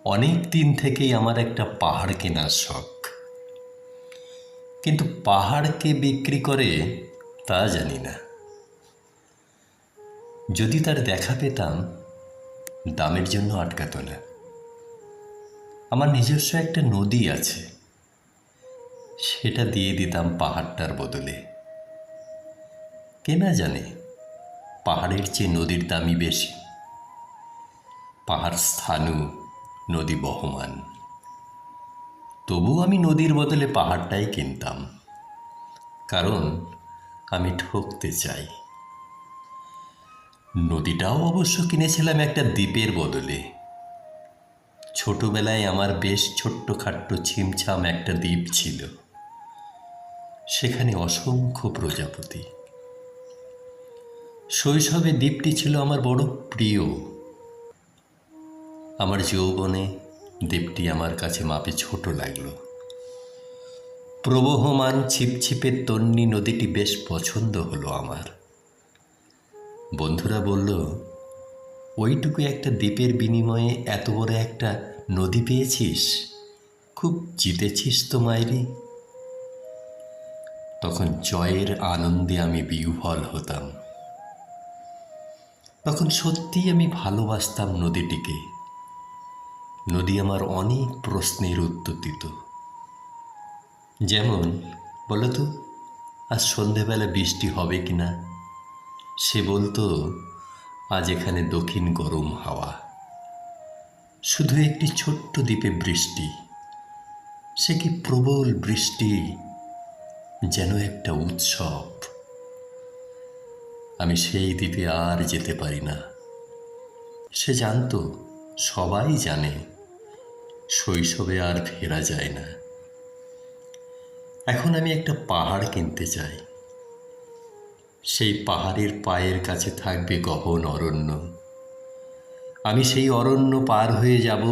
অনেক দিন থেকেই আমার একটা পাহাড় কেনার শখ, কিন্তু পাহাড় কে বিক্রি করে তা জানি না। যদি তার দেখা পেতাম, দামের জন্য আটকাতো না। আমার নিজস্ব একটা নদী আছে, সেটা দিয়ে দিতাম পাহাড়টার বদলে। কে না জানে পাহাড়ের চেয়ে নদীর দামই বেশি। পাহাড় স্থাণু, নদী বহমান। তবু আমি নদীর বদলে পাহাড়টাই কিনতাম, কারণ আমি ঠকতে চাই। নদীটাও অবশ্য কিনেছিলাম একটা দ্বীপের বদলে। ছোটবেলায় আমার বেশ ছোট্টখাট্ট ছিমছাম একটা দ্বীপ ছিল, সেখানে অসংখ্য প্রজাপতি। শৈশবে দ্বীপটি ছিল আমার বড় প্রিয়। আমার যৌবনে দ্বীপটি আমার কাছে মাপে ছোট লাগলো। প্রবহমান ছিপছিপে তন্বী নদীটি বেশ পছন্দ হলো আমার। বন্ধুরা বলল, ওইটুকু একটা দ্বীপের বিনিময়ে এত বড় একটা নদী পেয়েছিস, খুব জিতেছিস তো মাইরি। তখন জয়ের আনন্দে আমি বিহ্বল হতাম। তখন সত্যিই আমি ভালোবাসতাম নদীটিকে। নদী আমার অনেক প্রশ্নের উত্তর দিত। যেমন, বলতো আজ সন্ধেবেলা বৃষ্টি হবে কি না? সে বলতো, আজ এখানে দক্ষিণ গরম হাওয়া। শুধু একটি ছোট্ট দ্বীপে বৃষ্টি, সে কি প্রবল বৃষ্টি, যেন একটা উৎসব। আমি সেই দ্বীপে আর যেতে পারি না। সে জানতো, সবাই জানে, শৈশবে আর ফেরা যায় না। এখন আমি একটা পাহাড় কিনতে চাই। সেই পাহাড়ের পায়ের কাছে থাকবে গহন অরণ্য। আমি সেই অরণ্য পার হয়ে যাব,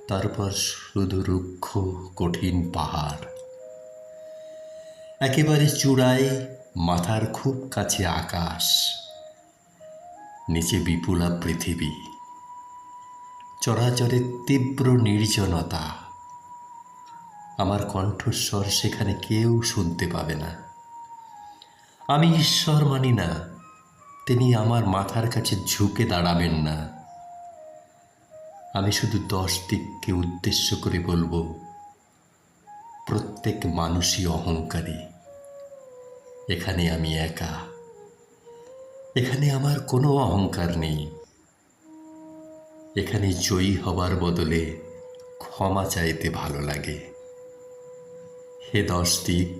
তারপর শুধু রুক্ষ কঠিন পাহাড়। একেবারে চূড়ায় মাথার খুব কাছে আকাশ, নিচে বিপুলা পৃথিবী, চরাচরের তীব্র নির্জনতা। আমার কণ্ঠস্বর সেখানে কেউ শুনতে পাবে না। আমি ঈশ্বর মানি না, তিনি আমার মাথার কাছে ঝুঁকে দাঁড়াবেন না। আমি শুধু 10 দিককে উদ্দেশ্য করে বলবো, প্রত্যেক মানুষই অহংকারী। এখানে আমি একা, এখানে আমার কোনো অহংকার নেই। এখানে জয়ী হবার বদলে ক্ষমা চাইতে ভালো লাগে। হে 10 দিক,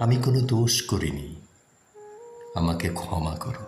আমি কোনো দোষ করিনি, আমাকে ক্ষমা করো।